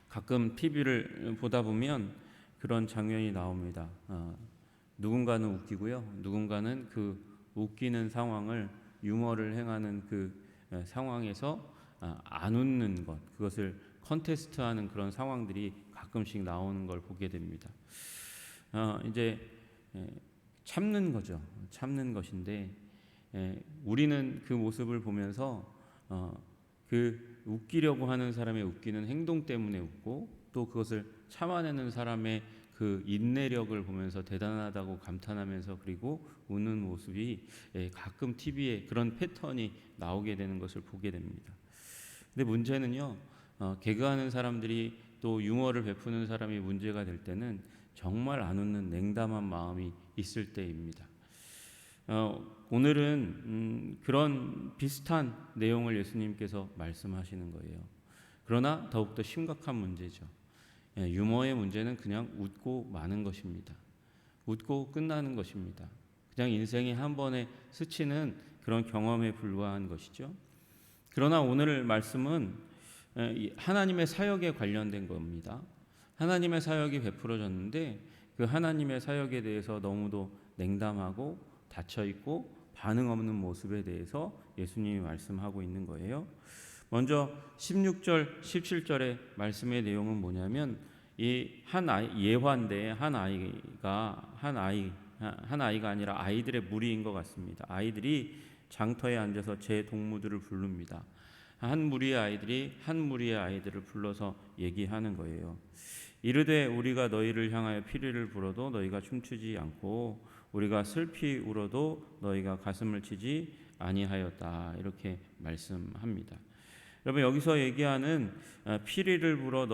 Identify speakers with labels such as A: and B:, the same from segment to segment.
A: 가끔 TV를 보다 보면 그런 장면이 나옵니다. 누군가는 웃기고요, 누군가는 그 웃기는 상황을 유머를 행하는 그 상황에서 안 웃는 것, 그것을 컨테스트하는 그런 상황들이 가끔씩 나오는 걸 보게 됩니다. 이제 참는 거죠. 참는 것인데 우리는 그 모습을 보면서 그 웃기려고 하는 사람의 웃기는 행동 때문에 웃고, 또 그것을 참아내는 사람의 그 인내력을 보면서 대단하다고 감탄하면서 그리고 웃는 모습이 가끔 TV에 그런 패턴이 나오게 되는 것을 보게 됩니다. 근데 문제는요, 개그하는 사람들이 또 유머를 베푸는 사람이 문제가 될 때는 정말 안 웃는 냉담한 마음이 있을 때입니다. 오늘은 그런 비슷한 내용을 예수님께서 말씀하시는 거예요. 그러나 더욱더 심각한 문제죠. 유머의 문제는 그냥 웃고 마는 것입니다. 웃고 끝나는 것입니다. 그냥 인생의 한 번에 스치는 그런 경험에 불과한 것이죠. 그러나 오늘 말씀은 하나님의 사역에 관련된 겁니다. 하나님의 사역이 베풀어졌는데 그 하나님의 사역에 대해서 너무도 냉담하고 닫혀있고 반응 없는 모습에 대해서 예수님이 말씀하고 있는 거예요. 먼저 16절, 17절의 말씀의 내용은 뭐냐면 이 한 아이, 예화인데 한 아이가 아니라 아이들의 무리인 것 같습니다. 아이들이 장터에 앉아서 제 동무들을 부릅니다. 한 무리의 아이들이 한 무리의 아이들을 불러서 얘기하는 거예요. 이르되 우리가 너희를 향하여 피리를 불어도 너희가 춤추지 않고 우리가 슬피 울어도 너희가 가슴을 치지 아니하였다. 이렇게 말씀합니다. 여러분, 여기서 얘기하는 피리를 불어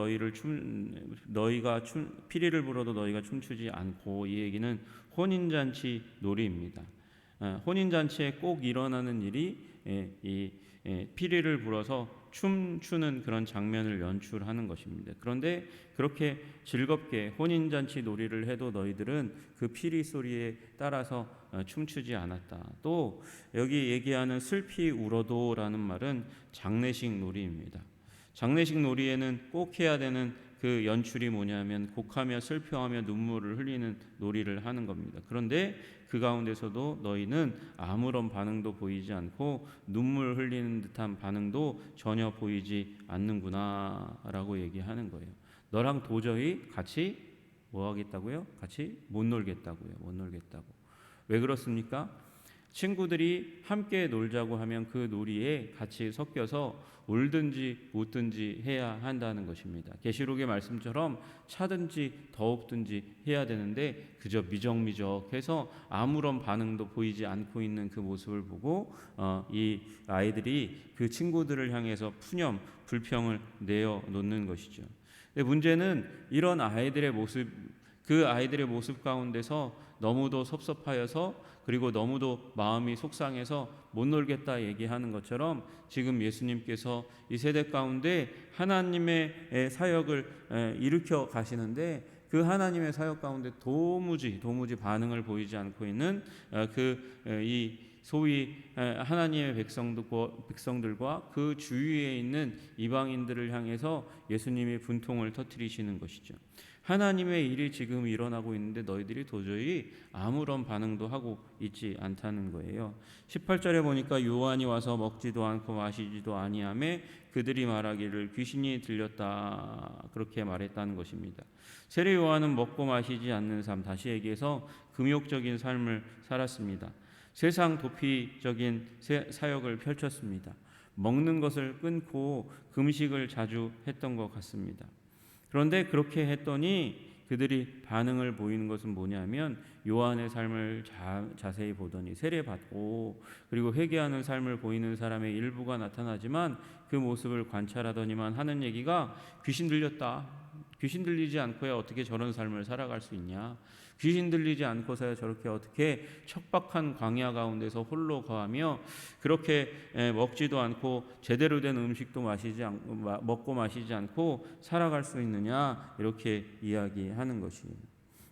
A: 피리를 불어도 너희가 춤추지 않고, 이 얘기는 혼인잔치 놀이입니다. 혼인잔치에 꼭 일어나는 일이 이 피리를 불어서 춤추는 그런 장면을 연출하는 것입니다. 그런데 그렇게 즐겁게 혼인잔치 놀이를 해도 너희들은 그 피리 소리에 따라서 춤추지 않았다. 또 여기 얘기하는 슬피 울어도라는 말은 장례식 놀이입니다. 장례식 놀이에는 꼭 해야 되는 그 연출이 뭐냐면 곡하며 슬퍼하며 눈물을 흘리는 놀이를 하는 겁니다. 그런데 그 가운데서도 너희는 아무런 반응도 보이지 않고 눈물 흘리는 듯한 반응도 전혀 보이지 않는구나 라고 얘기하는 거예요. 너랑 도저히 같이 뭐 하겠다고요? 같이 못 놀겠다고요. 못 놀겠다고. 왜 그렇습니까? 친구들이 함께 놀자고 하면 그 놀이에 같이 섞여서 울든지 웃든지 해야 한다는 것입니다. 계시록의 말씀처럼 차든지 더욱든지 해야 되는데 그저 미적미적해서 아무런 반응도 보이지 않고 있는 그 모습을 보고 이 아이들이 그 친구들을 향해서 푸념, 불평을 내어놓는 것이죠. 근데 문제는 이런 아이들의 모습, 그 아이들의 모습 가운데서 너무도 섭섭하여서 그리고 너무도 마음이 속상해서 못 놀겠다 얘기하는 것처럼 지금 예수님께서 이 세대 가운데 하나님의 사역을 일으켜 가시는데 그 하나님의 사역 가운데 도무지 반응을 보이지 않고 있는 이 소위 하나님의 백성들과 그 주위에 있는 이방인들을 향해서 예수님이 분통을 터뜨리시는 것이죠. 하나님의 일이 지금 일어나고 있는데 너희들이 도저히 아무런 반응도 하고 있지 않다는 거예요. 18절에 보니까 요한이 와서 먹지도 않고 마시지도 아니하며 그들이 말하기를 귀신이 들렸다, 그렇게 말했다는 것입니다. 세례 요한은 먹고 마시지 않는 삶, 다시 얘기해서 금욕적인 삶을 살았습니다. 세상 도피적인 사역을 펼쳤습니다. 먹는 것을 끊고 금식을 자주 했던 것 같습니다. 그런데 그렇게 했더니 그들이 반응을 보이는 것은 뭐냐면 요한의 삶을 자세히 보더니 세례받고 그리고 회개하는 삶을 보이는 사람의 일부가 나타나지만 그 모습을 관찰하더니만 하는 얘기가 귀신 들렸다. 귀신 들리지 않고야 어떻게 저런 삶을 살아갈 수 있냐. 귀신 들리지 않고서야 저렇게 어떻게 척박한 광야 가운데서 홀로 거하며 그렇게 먹지도 않고 제대로 된 음식도 먹고 마시지 않고 살아갈 수 있느냐, 이렇게 이야기하는 것이에요.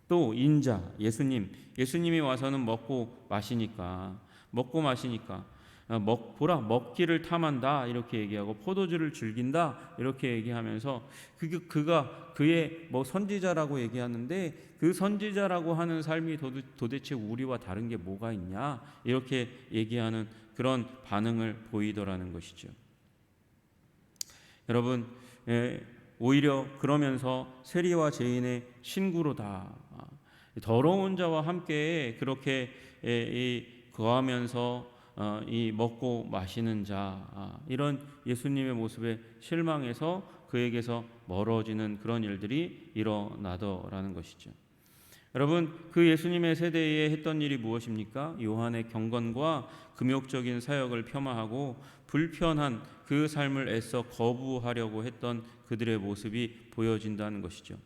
A: 또 인자, 예수님이 와서는 먹고 마시니까 보라 먹기를 탐한다 이렇게 얘기하고 포도주를 즐긴다 이렇게 얘기하면서 그가 그의 뭐 선지자라고 얘기하는데 그 선지자라고 하는 삶이 도대체 우리와 다른 게 뭐가 있냐 이렇게 얘기하는 그런 반응을 보이더라는 것이죠. 여러분, 오히려 그러면서 세리와 죄인의 친구로다. 더러운 자와 함께 그렇게 거하면서 이 먹고 마시는 자, 이런 예수님의 모습에 실망해서 그에게서 멀어지는 그런 일들이 일어나더라는 것이죠. 여러분, 그 예수님의 세대에 했던 일이 무엇입니까? 요한의 경건과 금욕적인 사역을 폄하하고 불편한 그 삶을 애써 거부하려고 했던 그들의 모습이 보여진다는 것이죠.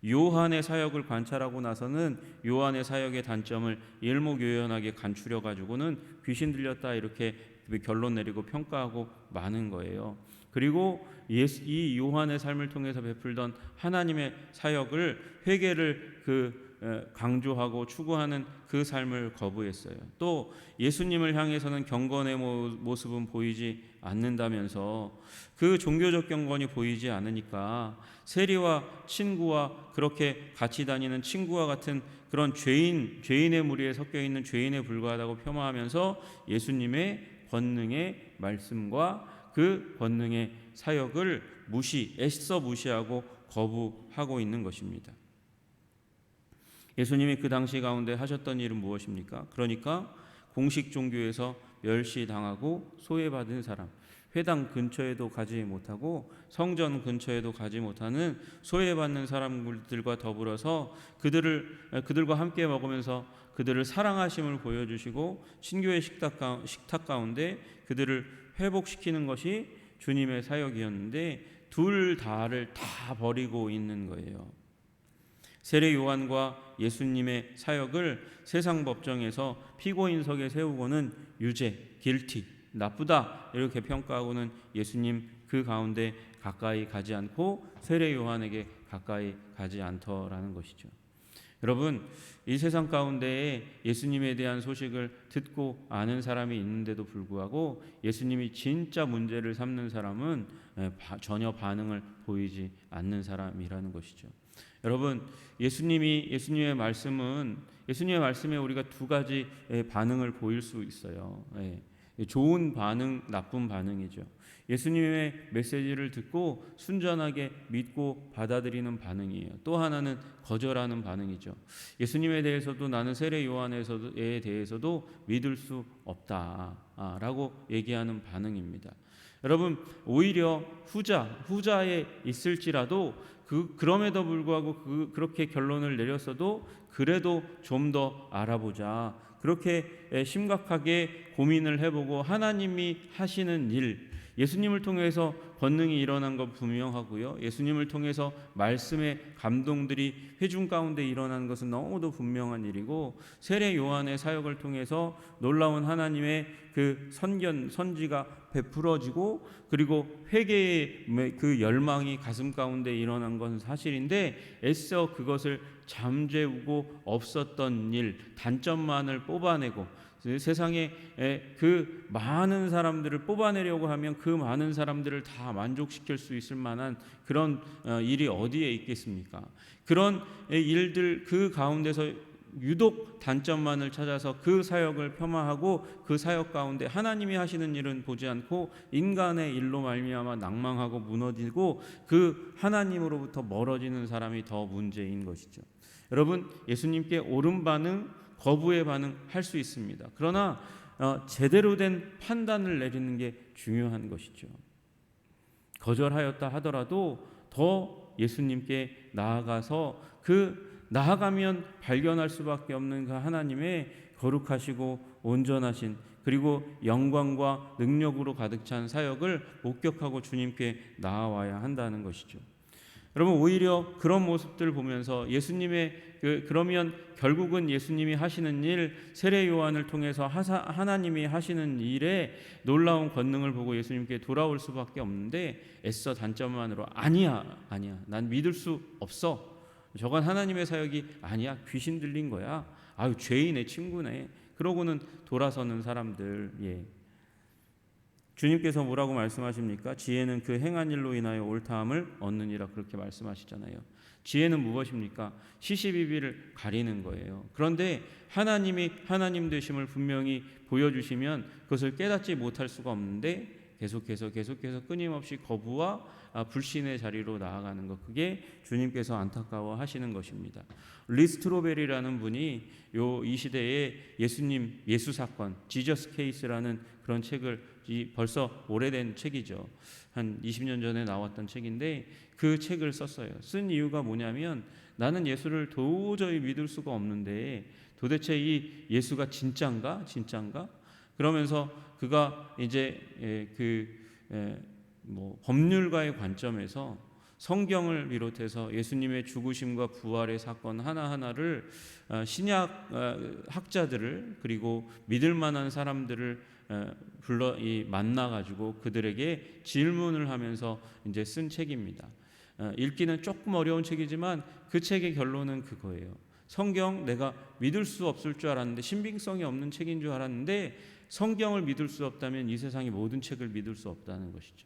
A: 요한의 사역을 관찰하고 나서는 요한의 사역의 단점을 일목요연하게 간추려 가지고는 귀신 들렸다 이렇게 결론 내리고 평가하고 마는 거예요. 그리고 이 요한의 삶을 통해서 베풀던 하나님의 사역을 회개를 강조하고 추구하는 그 삶을 거부했어요. 또 예수님을 향해서는 경건의 모습은 보이지 않는다면서 그 종교적 경건이 보이지 않으니까 세리와 친구와 그렇게 같이 다니는 친구와 같은 그런 죄인의 무리에 섞여 있는 죄인에 불과하다고 폄하하면서 예수님의 권능의 말씀과 그 권능의 사역을 애써 무시하고 거부하고 있는 것입니다. 예수님이 그 당시 가운데 하셨던 일은 무엇입니까? 그러니까 공식 종교에서 멸시당하고 소외받은 사람, 회당 근처에도 가지 못하고 성전 근처에도 가지 못하는 소외받는 사람들과 더불어서 그들과 함께 먹으면서 그들을 사랑하심을 보여주시고 신교의 식탁 가운데 그들을 회복시키는 것이 주님의 사역이었는데 둘 다를 다 버리고 있는 거예요. 세례 요한과 예수님의 사역을 세상 법정에서 피고인석에 세우고는 유죄, 길티, 나쁘다 이렇게 평가하고는 예수님 그 가운데 가까이 가지 않고 세례 요한에게 가까이 가지 않더라는 것이죠. 여러분, 이 세상 가운데에 예수님에 대한 소식을 듣고 아는 사람이 있는데도 불구하고 예수님이 진짜 문제를 삼는 사람은 전혀 반응을 보이지 않는 사람이라는 것이죠. 여러분, 예수님의 말씀에 우리가 두 가지 반응을 보일 수 있어요. 좋은 반응, 나쁜 반응이죠. 예수님의 메시지를 듣고 순전하게 믿고 받아들이는 반응이에요. 또 하나는 거절하는 반응이죠. 예수님에 대해서도 나는 세례 요한에 대해서도 믿을 수 없다라고 얘기하는 반응입니다. 여러분, 오히려 후자에 있을지라도 그럼에도 불구하고 그렇게 결론을 내렸어도 그래도 좀 더 알아보자. 그렇게 심각하게 고민을 해보고 하나님이 하시는 일, 예수님을 통해서 권능이 일어난 건 분명하고요. 예수님을 통해서 말씀의 감동들이 회중 가운데 일어난 것은 너무도 분명한 일이고 세례 요한의 사역을 통해서 놀라운 하나님의 그 선지가 베풀어지고 그리고 회개의 그 열망이 가슴 가운데 일어난 것은 사실인데 애써 그것을 잠재우고 없었던 일, 단점만을 뽑아내고 세상에 그 많은 사람들을 뽑아내려고 하면 그 많은 사람들을 다 만족시킬 수 있을 만한 그런 일이 어디에 있겠습니까? 그런 일들 그 가운데서 유독 단점만을 찾아서 그 사역을 폄하하고 그 사역 가운데 하나님이 하시는 일은 보지 않고 인간의 일로 말미암아 낭망하고 무너지고 그 하나님으로부터 멀어지는 사람이 더 문제인 것이죠. 여러분, 예수님께 옳은 반응, 거부의 반응 할 수 있습니다. 그러나 제대로 된 판단을 내리는 게 중요한 것이죠. 거절하였다 하더라도 더 예수님께 나아가서 나아가면 발견할 수밖에 없는 그 하나님의 거룩하시고 온전하신 그리고 영광과 능력으로 가득 찬 사역을 목격하고 주님께 나아와야 한다는 것이죠. 여러분, 오히려 그런 모습들을 보면서 그러면 결국은 예수님이 하시는 일, 세례 요한을 통해서 하나님이 하시는 일에 놀라운 권능을 보고 예수님께 돌아올 수밖에 없는데 애써 단점만으로 아니야, 난 믿을 수 없어. 저건 하나님의 사역이 아니야, 귀신 들린 거야. 아유, 죄인의 친구네. 그러고는 돌아서는 사람들. 주님께서 뭐라고 말씀하십니까? 지혜는 그 행한 일로 인하여 옳다함을 얻느니라 그렇게 말씀하시잖아요. 지혜는 무엇입니까? 시시비비를 가리는 거예요. 그런데 하나님이 하나님 되심을 분명히 보여주시면 그것을 깨닫지 못할 수가 없는데 계속해서 끊임없이 거부와 불신의 자리로 나아가는 것, 그게 주님께서 안타까워하시는 것입니다. 리스트로벨이라는 분이 이 시대에 예수님 예수 사건 지저스 케이스라는 그런 책을 벌써 오래된 책이죠. 한 20년 전에 나왔던 책인데 그 책을 썼어요. 쓴 이유가 뭐냐면 나는 예수를 도저히 믿을 수가 없는데 도대체 이 예수가 진짠가? 그러면서 그가 이제 법률가의 관점에서 성경을 비롯해서 예수님의 죽으심과 부활의 사건 하나하나를 신약 학자들을 그리고 믿을 만한 사람들을 만나 가지고 그들에게 질문을 하면서 이제 쓴 책입니다. 읽기는 조금 어려운 책이지만 그 책의 결론은 그거예요. 성경 내가 믿을 수 없을 줄 알았는데, 신빙성이 없는 책인 줄 알았는데 성경을 믿을 수 없다면 이 세상의 모든 책을 믿을 수 없다는 것이죠.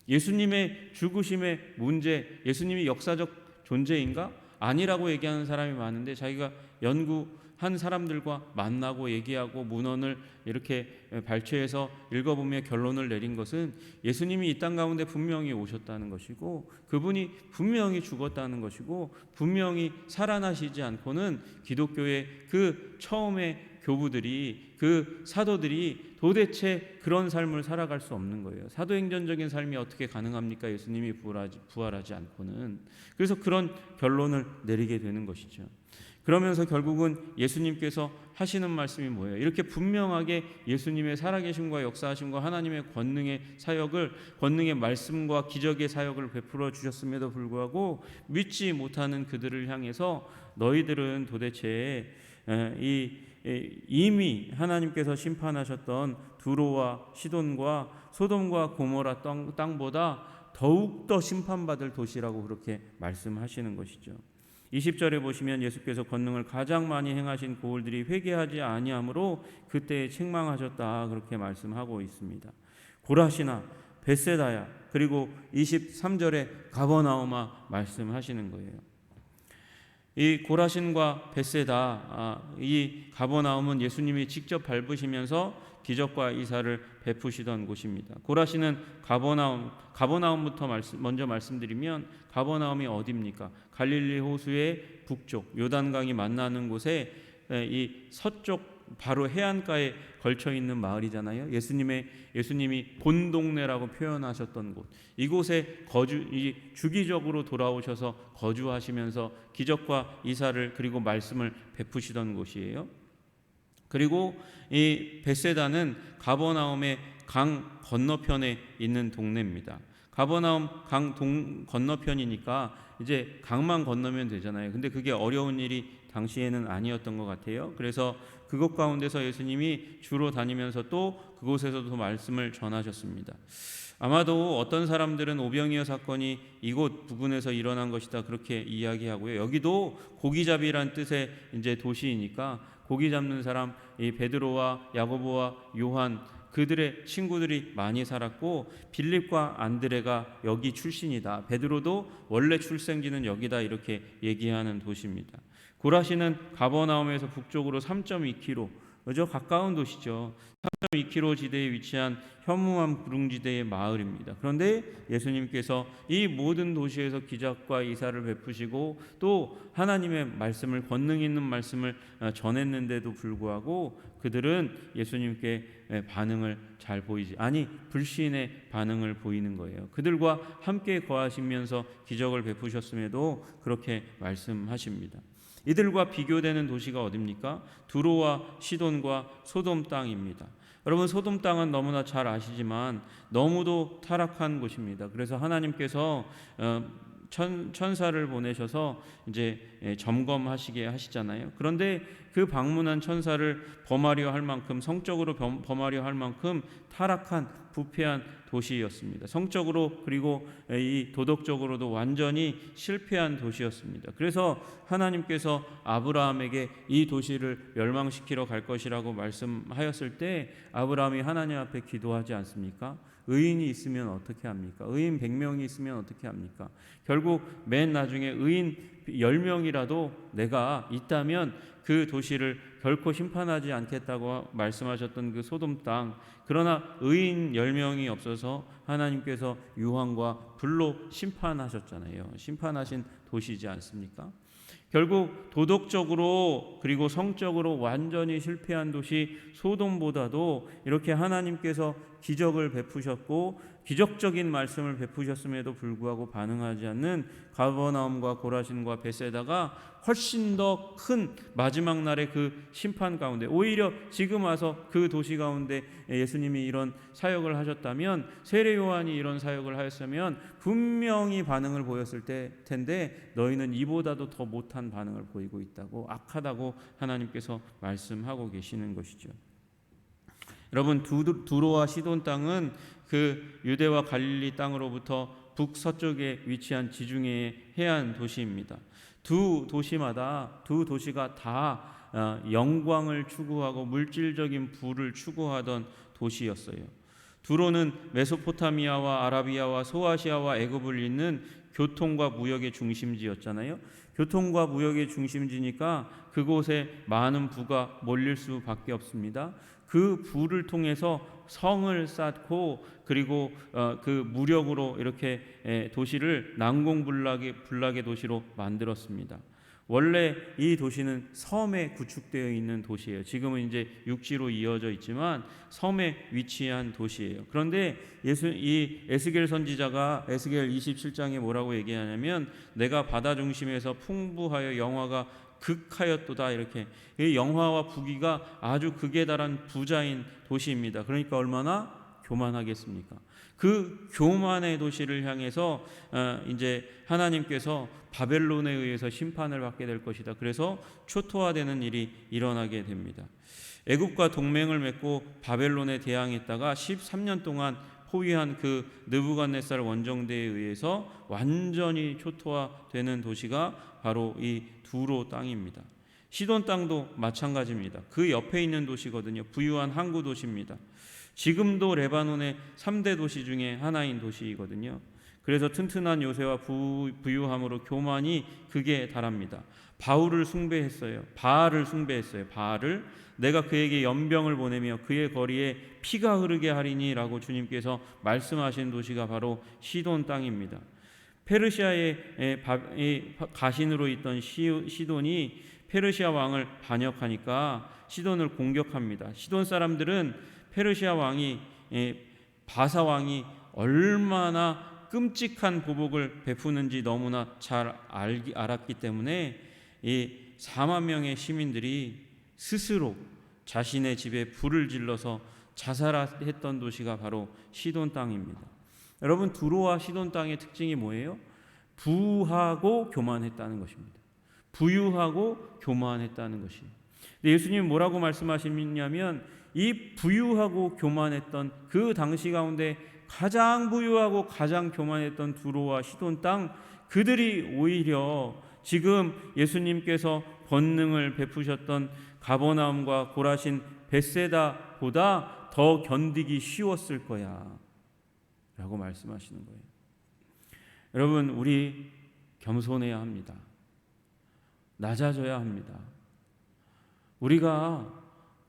A: 예수님의 죽으심의 문제, 예수님이 역사적 존재인가? 아니라고 얘기하는 사람이 많은데 자기가 연구한 사람들과 만나고 얘기하고 문헌을 이렇게 발췌해서 읽어보며 결론을 내린 것은 예수님이 이 땅 가운데 분명히 오셨다는 것이고 그분이 분명히 죽었다는 것이고 분명히 살아나시지 않고는 기독교의 그 처음에 교부들이 그 사도들이 도대체 그런 삶을 살아갈 수 없는 거예요. 사도행전적인 삶이 어떻게 가능합니까? 예수님이 부활하지 않고는. 그래서 그런 결론을 내리게 되는 것이죠. 그러면서 결국은 예수님께서 하시는 말씀이 뭐예요? 이렇게 분명하게 예수님의 살아계심과 역사하심과 하나님의 권능의 말씀과 기적의 사역을 베풀어 주셨음에도 불구하고 믿지 못하는 그들을 향해서 너희들은 도대체 이미 하나님께서 심판하셨던 두로와 시돈과 소돔과 고모라 땅보다 더욱더 심판받을 도시라고 그렇게 말씀하시는 것이죠. 20절에 보시면 예수께서 권능을 가장 많이 행하신 고을들이 회개하지 아니하므로 그때에 책망하셨다 그렇게 말씀하고 있습니다. 고라시나 벳세다야 그리고 23절에 가버나움아 말씀하시는 거예요. 이 고라신과 벳세다, 이 가버나움은 예수님이 직접 밟으시면서 기적과 이사를 베푸시던 곳입니다. 고라신은 가버나움부터 먼저 말씀드리면 가버나움이 어디입니까? 갈릴리 호수의 북쪽 요단강이 만나는 곳에 이 서쪽 바로 해안가에 걸쳐 있는 마을이잖아요. 예수님이 본 동네라고 표현하셨던 곳. 이곳에 주기적으로 돌아오셔서 거주하시면서 기적과 이사를 그리고 말씀을 베푸시던 곳이에요. 그리고 이 벳세다는 가버나움의 강 건너편에 있는 동네입니다. 가버나움 강 건너편이니까 이제 강만 건너면 되잖아요. 근데 그게 어려운 일이 당시에는 아니었던 것 같아요. 그래서 그곳 가운데서 예수님이 주로 다니면서 또 그곳에서도 말씀을 전하셨습니다. 아마도 어떤 사람들은 오병이어 사건이 이곳 부근에서 일어난 것이다 그렇게 이야기하고요. 여기도 고기잡이란 뜻의 이제 도시이니까 고기 잡는 사람 이 베드로와 야고보와 요한 그들의 친구들이 많이 살았고 빌립과 안드레가 여기 출신이다. 베드로도 원래 출생지는 여기다 이렇게 얘기하는 도시입니다. 고라시는 가버나움에서 북쪽으로 3.2km 그죠? 가까운 도시죠. 3.2km 지대에 위치한 현무암 구릉지대의 마을입니다. 그런데 예수님께서 이 모든 도시에서 기적과 이사를 베푸시고 또 하나님의 말씀을 권능 있는 말씀을 전했는데도 불구하고 그들은 예수님께 반응을 잘 보이지 불신의 반응을 보이는 거예요. 그들과 함께 거하시면서 기적을 베푸셨음에도 그렇게 말씀하십니다. 이들과 비교되는 도시가 어디입니까? 두로와 시돈과 소돔 땅입니다. 여러분 소돔 땅은 너무나 잘 아시지만 너무도 타락한 곳입니다. 그래서 하나님께서 천사를 보내셔서 이제 점검하시게 하시잖아요. 그런데 그 방문한 천사를 범하려 할 만큼 성적으로 범하려 할 만큼 타락한 부패한 도시였습니다. 성적으로 그리고 이 도덕적으로도 완전히 실패한 도시였습니다. 그래서 하나님께서 아브라함에게 이 도시를 멸망시키러 갈 것이라고 말씀하였을 때 아브라함이 하나님 앞에 기도하지 않습니까? 의인이 있으면 어떻게 합니까? 의인 100명이 있으면 어떻게 합니까? 결국 맨 나중에 의인 10명이라도 내가 있다면 그 도시를 결코 심판하지 않겠다고 말씀하셨던 그 소돔 땅, 그러나 의인 10명이 없어서 하나님께서 유황과 불로 심판하셨잖아요. 심판하신 도시지 않습니까? 결국 도덕적으로 그리고 성적으로 완전히 실패한 도시 소돔보다도 이렇게 하나님께서 기적을 베푸셨고 기적적인 말씀을 베푸셨음에도 불구하고 반응하지 않는 가버나움과 고라신과 베세다가 훨씬 더 큰 마지막 날의 그 심판 가운데, 오히려 지금 와서 그 도시 가운데 예수님이 이런 사역을 하셨다면, 세례 요한이 이런 사역을 하였으면 분명히 반응을 보였을 텐데 너희는 이보다도 더 못한 반응을 보이고 있다고, 악하다고 하나님께서 말씀하고 계시는 것이죠. 여러분, 두로와 시돈 땅은 그 유대와 갈릴리 땅으로부터 북서쪽에 위치한 지중해의 해안 도시입니다. 두 도시가 다 영광을 추구하고 물질적인 부를 추구하던 도시였어요. 두로는 메소포타미아와 아라비아와 소아시아와 애굽을 잇는 교통과 무역의 중심지였잖아요. 교통과 무역의 중심지니까 그곳에 많은 부가 몰릴 수밖에 없습니다. 그 부를 통해서 성을 쌓고 그리고 그 무력으로 이렇게 도시를 난공불락의 도시로 만들었습니다. 원래 이 도시는 섬에 구축되어 있는 도시예요. 지금은 이제 육지로 이어져 있지만 섬에 위치한 도시예요. 그런데 이 에스겔 선지자가 에스겔 27장에 뭐라고 얘기하냐면, 내가 바다 중심에서 풍부하여 영화가 극하였도다, 이렇게. 이 영화와 부귀가 아주 극에 달한 부자인 도시입니다. 그러니까 얼마나 교만하겠습니까? 그 교만의 도시를 향해서 이제 하나님께서 바벨론에 의해서 심판을 받게 될 것이다. 그래서 초토화되는 일이 일어나게 됩니다. 애굽과 동맹을 맺고 바벨론에 대항했다가 13년 동안 포위한 그 느부갓네살 원정대에 의해서 완전히 초토화되는 도시가 바로 이 두로 땅입니다. 시돈 땅도 마찬가지입니다. 그 옆에 있는 도시거든요. 부유한 항구 도시입니다. 지금도 레바논의 3대 도시 중에 하나인 도시이거든요. 그래서 튼튼한 요새와 부유함으로 교만이 극에 달합니다. 바알을 숭배했어요. 바알을 내가 그에게 연병을 보내며 그의 거리에 피가 흐르게 하리니 라고 주님께서 말씀하신 도시가 바로 시돈 땅입니다. 페르시아의 가신으로 있던 시돈이 페르시아 왕을 반역하니까 시돈을 공격합니다. 시돈 사람들은 페르시아 왕이 바사 왕이 얼마나 끔찍한 보복을 베푸는지 너무나 잘 알았기 때문에 이 4만 명의 시민들이 스스로 자신의 집에 불을 질러서 자살했던 도시가 바로 시돈 땅입니다. 여러분, 두로와 시돈 땅의 특징이 뭐예요? 부하고 교만했다는 것입니다. 부유하고 교만했다는 것이. 예수님이 뭐라고 말씀하시냐면, 이 부유하고 교만했던 그 당시 가운데 가장 부유하고 가장 교만했던 두로와 시돈 땅, 그들이 오히려 지금 예수님께서 권능을 베푸셨던 가버나움과 고라신 벳세다보다 더 견디기 쉬웠을 거야 라고 말씀하시는 거예요. 여러분, 우리 겸손해야 합니다. 낮아져야 합니다. 우리가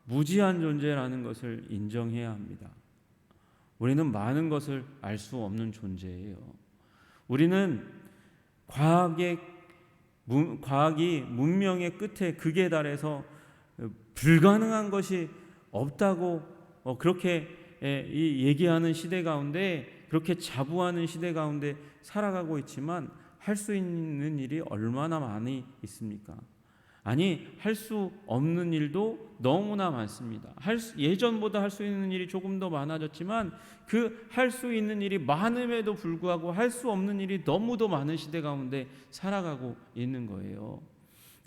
A: 무지한 존재라는 것을 인정해야 합니다. 우리는 많은 것을 알 수 없는 존재예요. 우리는 과학이 문명의 끝에 극에 달해서 불가능한 것이 없다고 그렇게 얘기하는 시대 가운데, 그렇게 자부하는 시대 가운데 살아가고 있지만 할 수 있는 일이 얼마나 많이 있습니까? 아니, 할 수 없는 일도 너무나 많습니다. 예전보다 할 수 있는 일이 조금 더 많아졌지만 그 할 수 있는 일이 많음에도 불구하고 할 수 없는 일이 너무도 많은 시대 가운데 살아가고 있는 거예요.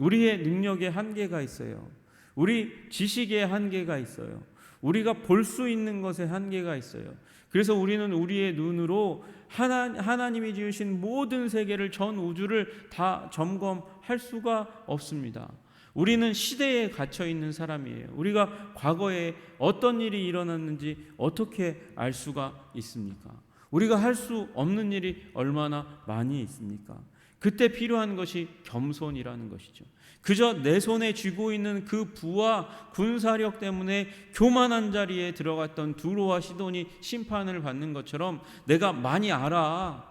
A: 우리의 능력에 한계가 있어요. 우리 지식에 한계가 있어요. 우리가 볼 수 있는 것에 한계가 있어요. 그래서 우리는 우리의 눈으로 하나님이 지으신 모든 세계를, 전 우주를 다 점검할 수가 없습니다. 우리는 시대에 갇혀 있는 사람이에요. 우리가 과거에 어떤 일이 일어났는지 어떻게 알 수가 있습니까? 우리가 할 수 없는 일이 얼마나 많이 있습니까? 그때 필요한 것이 겸손이라는 것이죠. 그저 내 손에 쥐고 있는 그 부와 군사력 때문에 교만한 자리에 들어갔던 두로와 시돈이 심판을 받는 것처럼 내가 많이 알아,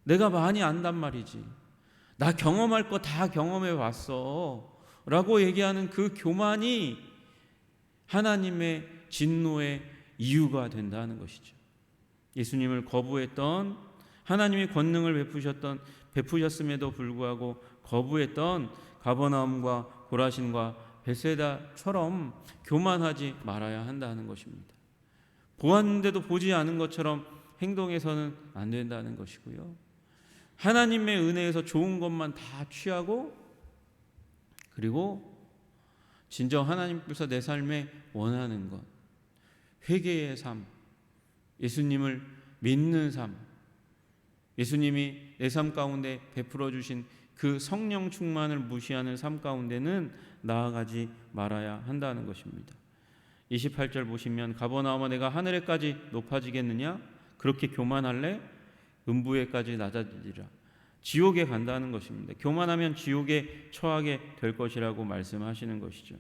A: 내가 많이 안단 말이지, 나 경험할 거 다 경험해 봤어 라고 얘기하는 그 교만이 하나님의 진노의 이유가 된다는 것이죠. 예수님을 거부했던, 하나님이 권능을 베푸셨음에도 불구하고 거부했던 가버나움과 고라신과 벳세다처럼 교만하지 말아야 한다는 것입니다. 보았는데도 보지 않은 것처럼 행동해서는 안 된다는 것이고요. 하나님의 은혜에서 좋은 것만 다 취하고, 그리고 진정 하나님께서 내 삶에 원하는 것, 회개의 삶, 예수님을 믿는 삶, 예수님이 내 삶 가운데 베풀어 주신 그 성령 충만을 무시하는 삶 가운데는 나아가지 말아야 한다는 것입니다. 28절 보시면 가버나움아 내가 하늘에까지 높아지겠느냐? 그렇게 교만할래? 음부에까지 낮아지리라. 지옥에 간다는 것입니다. 교만하면 지옥에 처하게 될 것이라고 말씀하시는 것이죠.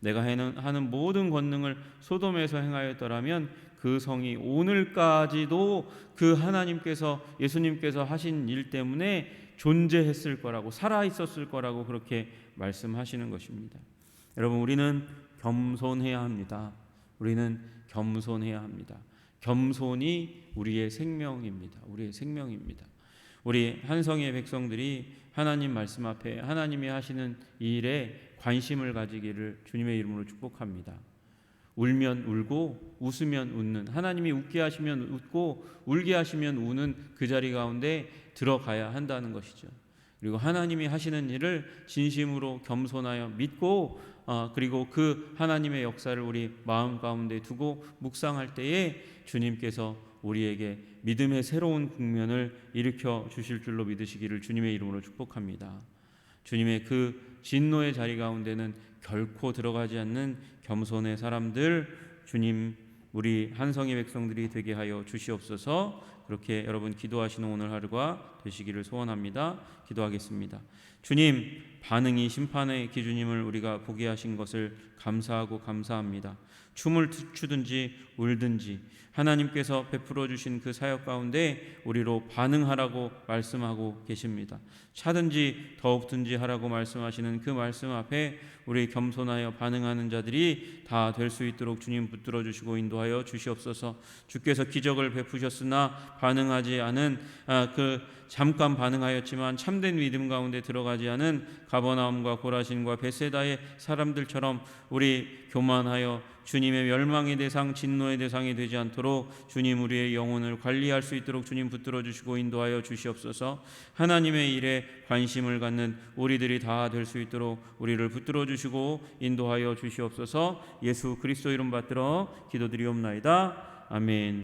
A: 내가 하는 모든 권능을 소돔에서 행하였더라면 그 성이 오늘까지도 그 하나님께서, 예수님께서 하신 일 때문에 존재했을 거라고, 살아 있었을 거라고 그렇게 말씀하시는 것입니다. 여러분, 우리는 겸손해야 합니다. 우리는 겸손해야 합니다. 겸손이 우리의 생명입니다. 우리의 생명입니다. 우리 한성의 백성들이 하나님 말씀 앞에 하나님이 하시는 일에 관심을 가지기를 주님의 이름으로 축복합니다. 울면 울고 웃으면 웃는, 하나님이 웃게 하시면 웃고 울게 하시면 우는 그 자리 가운데 들어가야 한다는 것이죠. 그리고 하나님이 하시는 일을 진심으로 겸손하여 믿고, 그리고 그 하나님의 역사를 우리 마음 가운데 두고 묵상할 때에 주님께서 우리에게 믿음의 새로운 국면을 일으켜 주실 줄로 믿으시기를 주님의 이름으로 축복합니다. 주님의 그 진노의 자리 가운데는 결코 들어가지 않는 겸손의 사람들, 주님, 우리 한성의 백성들이 되게 하여 주시옵소서. 그렇게 여러분 기도하시는 오늘 하루가 되시기를 소원합니다. 기도하겠습니다. 주님, 반응이 심판의 기준임을 우리가 보게 하신 것을 감사하고 감사합니다. 춤을 추든지 울든지 하나님께서 베풀어 주신 그 사역 가운데 우리로 반응하라고 말씀하고 계십니다. 차든지 더욱든지 하라고 말씀하시는 그 말씀 앞에 우리 겸손하여 반응하는 자들이 다 될 수 있도록 주님 붙들어 주시고 인도하여 주시옵소서. 주께서 기적을 베푸셨으나 반응하지 않은, 그 잠깐 반응하였지만 참된 믿음 가운데 들어가지 않은 가버나움과 고라신과 벳세다의 사람들처럼 우리 교만하여 주님의 멸망의 대상, 진노의 대상이 되지 않도록 주님 우리의 영혼을 관리할 수 있도록 주님 붙들어 주시고 인도하여 주시옵소서. 하나님의 일에 관심을 갖는 우리들이 다 될 수 있도록 우리를 붙들어 주시고 인도하여 주시옵소서. 예수 그리스도 이름 받들어 기도드리옵나이다. 아멘.